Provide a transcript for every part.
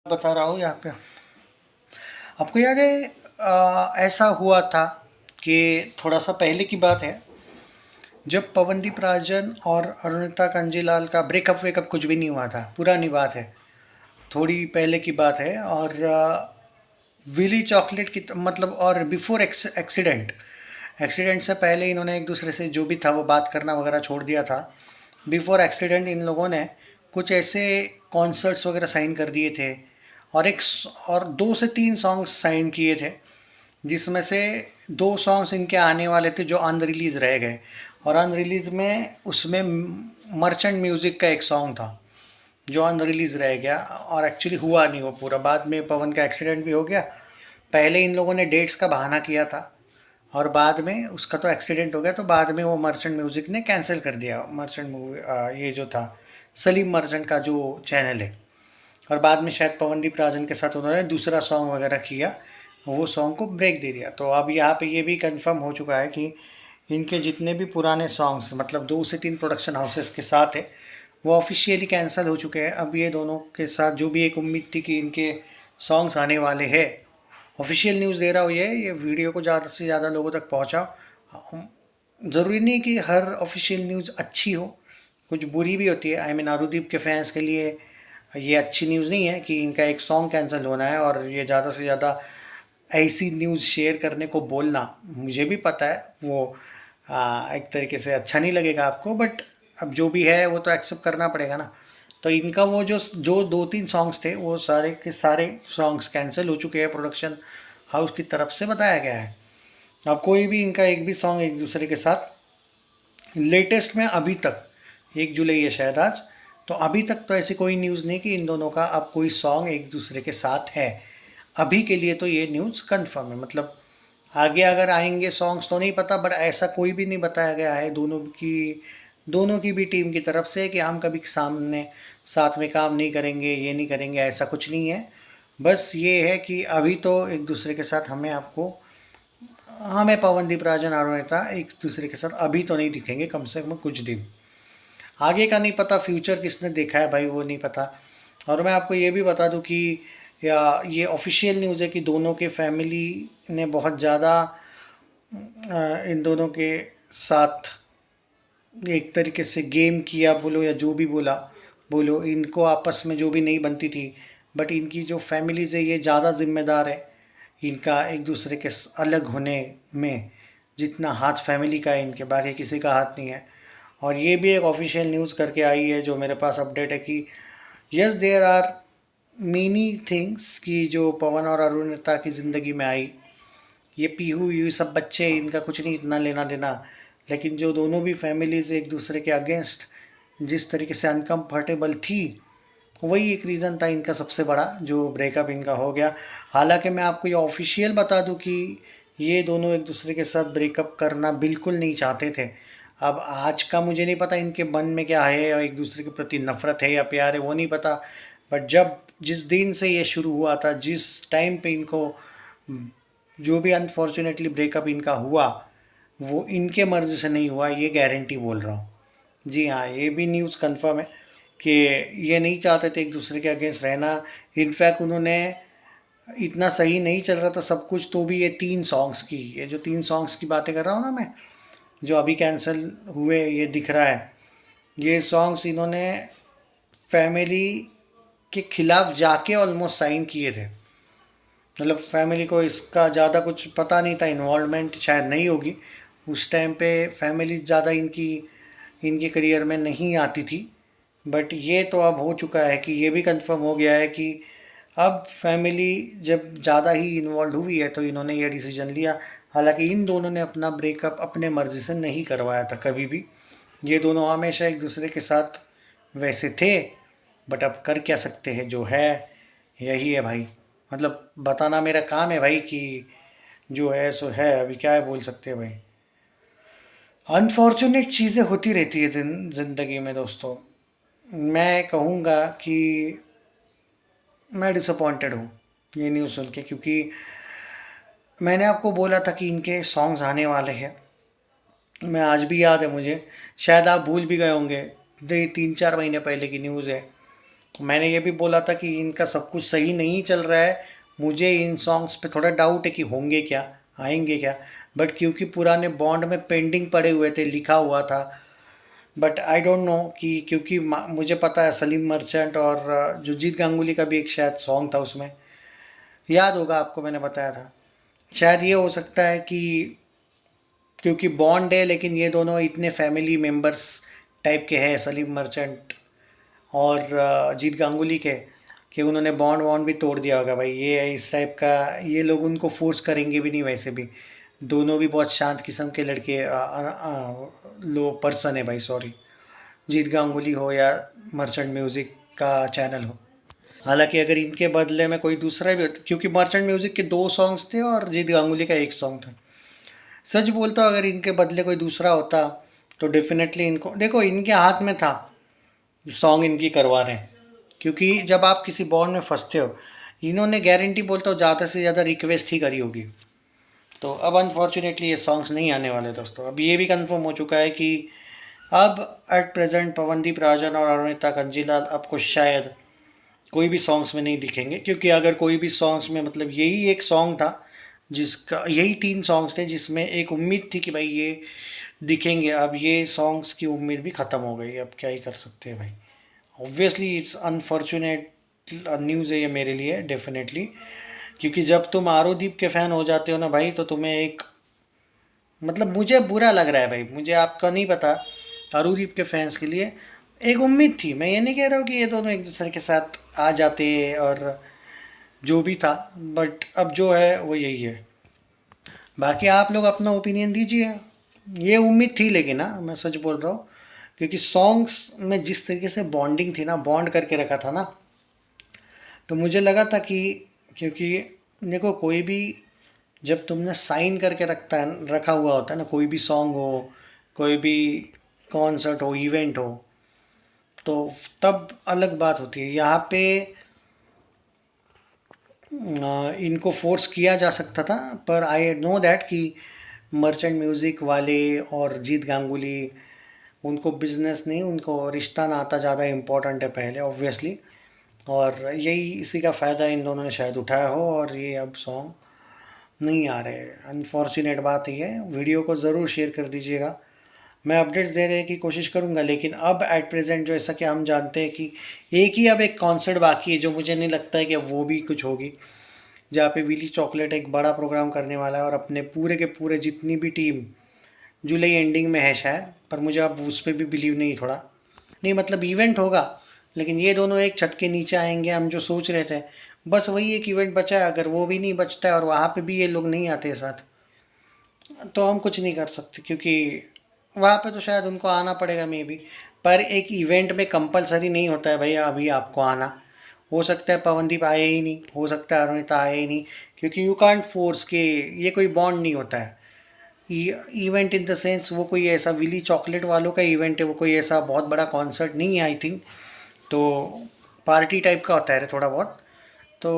बता रहा हूँ यहाँ पे। आपको याद है ऐसा हुआ था कि थोड़ा सा पहले की बात है, जब पवनदीप राजन और अरुणिता कांजीलाल का ब्रेकअप वेकअप कुछ भी नहीं हुआ था। पुरानी बात है, थोड़ी पहले की बात है। और विली चॉकलेट की मतलब, और बिफोर एक्सीडेंट एक्सीडेंट से पहले इन्होंने एक दूसरे से जो भी था वो बात करना वगैरह छोड़ दिया था। बिफोर एक्सीडेंट इन लोगों ने कुछ ऐसे कॉन्सर्ट्स वगैरह साइन कर दिए थे, और और 2 से 3 सॉन्ग्स साइन किए थे, जिसमें से 2 सॉन्ग्स इनके आने वाले थे जो अनरिलीज रह गए। और अनरिलीज में उसमें मर्चेंट म्यूज़िक का एक सॉन्ग था जो अनरिलीज रह गया, और एक्चुअली हुआ नहीं वो पूरा। बाद में पवन का एक्सीडेंट भी हो गया। पहले इन लोगों ने डेट्स का बहाना किया था, और बाद में उसका तो एक्सीडेंट हो गया, तो बाद में वो मर्चेंट म्यूज़िक ने कैंसिल कर दिया। मर्चेंट मूवी ये जो था सलीम मर्चेंट का जो चैनल है। और बाद में शायद पवनदीप राजन के साथ उन्होंने दूसरा सॉन्ग वगैरह किया, वो सॉन्ग को ब्रेक दे दिया। तो अब यहाँ पे ये भी कंफर्म हो चुका है कि इनके जितने भी पुराने सॉन्ग्स, मतलब 2 से 3 प्रोडक्शन हाउसेस के साथ है, वो ऑफिशियली कैंसिल हो चुके हैं। अब ये दोनों के साथ जो भी एक उम्मीद थी कि इनके सॉन्ग्स आने वाले हैं, ऑफिशियल न्यूज़ दे रहा हूँ। ये वीडियो को ज़्यादा से ज़्यादा लोगों तक पहुँचाओ। ज़रूरी नहीं कि हर ऑफिशियल न्यूज़ अच्छी हो, कुछ बुरी भी होती है। आई मीन अरुदीप के फैंस के लिए ये अच्छी न्यूज़ नहीं है कि इनका एक सॉन्ग कैंसिल होना है, और ये ज़्यादा से ज़्यादा ऐसी न्यूज़ शेयर करने को बोलना, मुझे भी पता है वो एक तरीके से अच्छा नहीं लगेगा आपको, बट अब जो भी है वो तो एक्सेप्ट करना पड़ेगा ना। तो इनका वो जो जो 2-3 सॉन्ग्स थे, वो सारे के सारे सॉन्ग्स कैंसिल हो चुके हैं, प्रोडक्शन हाउस की तरफ से बताया गया है। अब कोई भी इनका एक भी सॉन्ग एक दूसरे के साथ लेटेस्ट में अभी तक, 1 जुलाई है शायद आज, तो अभी तक तो ऐसी कोई न्यूज़ नहीं कि इन दोनों का अब कोई सॉन्ग एक दूसरे के साथ है। अभी के लिए तो ये न्यूज़ कंफर्म है। मतलब आगे अगर आएंगे सॉन्ग्स तो नहीं पता, बट ऐसा कोई भी नहीं बताया गया है दोनों की भी टीम की तरफ से कि हम कभी सामने साथ में काम नहीं करेंगे, ये नहीं करेंगे, ऐसा कुछ नहीं है। बस ये है कि अभी तो एक दूसरे के साथ हमें पवनदीप राजन और अरुणिता एक दूसरे के साथ अभी तो नहीं दिखेंगे, कम से कम कुछ दिन। आगे का नहीं पता, फ्यूचर किसने देखा है भाई, वो नहीं पता। और मैं आपको ये भी बता दूं कि ये ऑफिशियल न्यूज़ है कि दोनों के फैमिली ने बहुत ज़्यादा इन दोनों के साथ एक तरीके से गेम किया बोलो, या जो भी बोलो, इनको आपस में जो भी नहीं बनती थी। बट इनकी जो फैमिलीज़ है ये ज़्यादा जिम्मेदार है इनका एक दूसरे के अलग होने में। जितना हाथ फैमिली का है इनके, बाकी किसी का हाथ नहीं है। और ये भी एक ऑफिशियल न्यूज़ करके आई है जो मेरे पास अपडेट है कि yes there are many things कि जो पवन और अरुणिता की ज़िंदगी में आई। ये पीहू ये सब बच्चे, इनका कुछ नहीं इतना लेना देना, लेकिन जो दोनों भी फैमिलीज़ एक दूसरे के अगेंस्ट जिस तरीके से अनकम्फर्टेबल थी, वही एक रीज़न था इनका सबसे बड़ा जो ब्रेकअप इनका हो गया। हालांकि मैं आपको ये ऑफिशियल बता दूं कि ये दोनों एक दूसरे के साथ ब्रेकअप करना बिल्कुल नहीं चाहते थे। अब आज का मुझे नहीं पता इनके मन में क्या है, या एक दूसरे के प्रति नफ़रत है या प्यार है, वो नहीं पता। बट जब जिस दिन से ये शुरू हुआ था, जिस टाइम पे इनको जो भी अनफॉर्चुनेटली ब्रेकअप इनका हुआ, वो इनके मर्ज़ी से नहीं हुआ, ये गारंटी बोल रहा हूँ। जी हाँ, ये भी न्यूज़ कंफर्म है कि ये नहीं चाहते थे एक दूसरे के अगेंस्ट रहना। इनफैक्ट उन्होंने, इतना सही नहीं चल रहा था सब कुछ, तो भी ये जो 3 सॉन्ग्स की बातें कर रहा हूँ ना मैं, जो अभी कैंसिल हुए ये दिख रहा है, ये सॉन्ग्स इन्होंने फैमिली के खिलाफ जाके ऑलमोस्ट साइन किए थे। मतलब फैमिली को इसका ज़्यादा कुछ पता नहीं था, इन्वॉल्वमेंट शायद नहीं होगी उस टाइम पे, फैमिली ज़्यादा इनकी इनके करियर में नहीं आती थी। बट ये तो अब हो चुका है कि ये भी कंफर्म हो गया है कि अब फैमिली जब ज़्यादा ही इन्वॉल्व हुई है तो इन्होंने ये डिसीजन लिया। हालांकि इन दोनों ने अपना ब्रेकअप अपने मर्ज़ी से नहीं करवाया था कभी भी। ये दोनों हमेशा एक दूसरे के साथ वैसे थे, बट अब कर क्या सकते हैं, जो है यही है भाई। मतलब बताना मेरा काम है भाई कि जो है सो है, अभी क्या है बोल सकते हैं भाई। अनफॉर्चुनेट चीज़ें होती रहती है ज़िंदगी में दोस्तों। मैं कहूँगा कि मैं डिसअपॉइंटेड हूँ ये न्यूज़ सुन के, क्योंकि मैंने आपको बोला था कि इनके सॉन्ग्स आने वाले हैं। मैं आज भी याद है मुझे, शायद आप भूल भी गए होंगे, 3-4 महीने पहले की न्यूज़ है मैंने ये भी बोला था कि इनका सब कुछ सही नहीं चल रहा है, मुझे इन सॉन्ग्स पे थोड़ा डाउट है कि होंगे क्या, आएंगे क्या। बट क्योंकि पुराने बॉन्ड में पेंडिंग पड़े हुए थे, लिखा हुआ था। बट आई डोंट नो कि क्योंकि मुझे पता है सलीम मर्चेंट और जो जीत गांगुली का भी एक शायद सॉन्ग था उसमें, याद होगा आपको, मैंने बताया था। शायद ये हो सकता है कि क्योंकि बॉन्ड है, लेकिन ये दोनों इतने फैमिली मेंबर्स टाइप के हैं, सलीम मर्चेंट और जीत गांगुली के, कि उन्होंने बॉन्ड वॉन्ड भी तोड़ दिया होगा भाई। ये इस टाइप का, ये लोग उनको फोर्स करेंगे भी नहीं वैसे भी। दोनों भी बहुत शांत किस्म के लड़के, लो पर्सन है भाई, सॉरी। जीत गांगुली हो या मर्चेंट म्यूज़िक का चैनल हो। हालांकि अगर इनके बदले में कोई दूसरा भी होता, क्योंकि मर्चेंट म्यूज़िक के 2 सॉन्ग्स थे और जीत गांगुली का एक सॉन्ग था। सच बोलता हूँ, अगर इनके बदले कोई दूसरा होता तो डेफिनेटली इनको, देखो इनके हाथ में था सॉन्ग इनकी करवा रहे हैं। क्योंकि जब आप किसी बॉन्ड में फंसते हो, इन्होंने गारंटी बोलता हूँ ज़्यादा से ज़्यादा रिक्वेस्ट ही करी होगी। तो अब अनफॉर्चुनेटली ये सॉन्ग्स नहीं आने वाले दोस्तों। अब ये भी कंफर्म हो चुका है कि अब एट प्रेजेंट पवनदीप राजन और अरुणिता कंजीलाल आपको शायद कोई भी सॉन्ग्स में नहीं दिखेंगे। क्योंकि अगर कोई भी सॉन्ग्स में, मतलब यही एक सॉन्ग था जिसका, यही 3 सॉन्ग्स थे जिसमें एक उम्मीद थी कि भाई ये दिखेंगे। अब ये सॉन्ग्स की उम्मीद भी ख़त्म हो गई। अब क्या ही कर सकते हैं भाई। ऑब्वियसली इट्स अनफॉर्चुनेट न्यूज़ है ये मेरे लिए, डेफिनेटली। क्योंकि जब तुम आरोदीप के फ़ैन हो जाते हो ना भाई, तो तुम्हें एक, मतलब मुझे बुरा लग रहा है भाई, मुझे आपका नहीं पता। आरोदीप के फैंस के लिए एक उम्मीद थी। मैं ये नहीं कह रहा हूँ कि ये दोनों एक दूसरे के साथ आ जाते और जो भी था, बट अब जो है वो यही है। बाकी आप लोग अपना ओपिनियन दीजिए। ये उम्मीद थी लेकिन, ना मैं सच बोल रहा हूँ, क्योंकि सॉन्ग्स में जिस तरीके से बॉन्डिंग थी ना, बॉन्ड करके रखा था ना, तो मुझे लगा था कि, क्योंकि देखो कोई भी, जब तुमने साइन करके रखा हुआ होता है ना, कोई भी सॉन्ग हो, कोई भी कॉन्सर्ट हो, इवेंट हो, तो तब अलग बात होती है। यहाँ पे इनको फोर्स किया जा सकता था, पर आई नो दैट कि मर्चेंट म्यूज़िक वाले और जीत गांगुली, उनको बिजनेस नहीं, उनको रिश्ता नाता ज़्यादा इम्पोर्टेंट है पहले, ऑब्वियसली। और यही, इसी का फ़ायदा इन दोनों ने शायद उठाया हो, और ये अब सॉन्ग नहीं आ रहे। अनफॉर्चुनेट बात ही है। वीडियो को ज़रूर शेयर कर दीजिएगा। मैं अपडेट्स देने की कोशिश करूंगा, लेकिन अब एट प्रेजेंट जो, ऐसा कि हम जानते हैं कि एक ही अब एक कॉन्सर्ट बाकी है, जो मुझे नहीं लगता है कि अब वो भी कुछ होगी, जहाँ पे विली चॉकलेट एक बड़ा प्रोग्राम करने वाला है और अपने पूरे के पूरे जितनी भी टीम, जुलाई एंडिंग में है शायद, पर मुझे अब उस पर भी बिलीव नहीं थोड़ा। नहीं मतलब इवेंट होगा, लेकिन ये दोनों एक छत के नीचे आएंगे, हम जो सोच रहे थे, बस वही एक इवेंट बचा है। अगर वो भी नहीं बचता है और वहाँ पे भी ये लोग नहीं आते साथ, तो हम कुछ नहीं कर सकते। क्योंकि वहाँ पे तो शायद उनको आना पड़ेगा मे बी, पर एक इवेंट में कंपलसरी नहीं होता है भैया अभी आपको आना। हो सकता है पवनदीप आए ही नहीं, हो सकता है अरुणिता आए ही नहीं, क्योंकि यू कांट फोर्स के, ये कोई बॉन्ड नहीं होता है। इवेंट इन द सेंस, वो कोई ऐसा विली चॉकलेट वालों का इवेंट है, वो कोई ऐसा बहुत बड़ा कॉन्सर्ट नहीं है आई थिंक। तो पार्टी टाइप का होता है थोड़ा बहुत। तो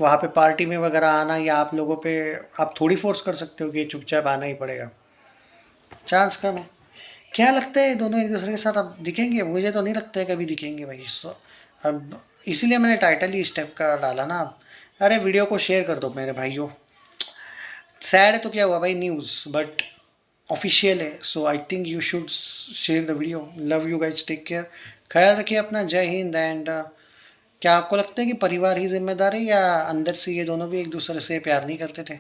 वहाँ पे पार्टी में वगैरह आना, या आप लोगों पे आप थोड़ी फोर्स कर सकते हो कि चुपचाप आना ही पड़ेगा। चांस कम है। क्या लगता है दोनों एक दूसरे के साथ अब दिखेंगे? मुझे तो नहीं लगता है कभी दिखेंगे भाई। अब इसीलिए मैंने टाइटल ही इस टाइप का डाला ना। अरे वीडियो को शेयर कर दो मेरे भाइयों। सैड है तो क्या हुआ भाई, न्यूज़ बट ऑफिशियल है, so I think you should share the video. Love you guys, take care, ख्याल रखिए अपना। जय हिंद। एंड क्या आपको लगता है कि परिवार ही जिम्मेदार है, या अंदर से ये दोनों भी एक दूसरे से प्यार नहीं करते थे?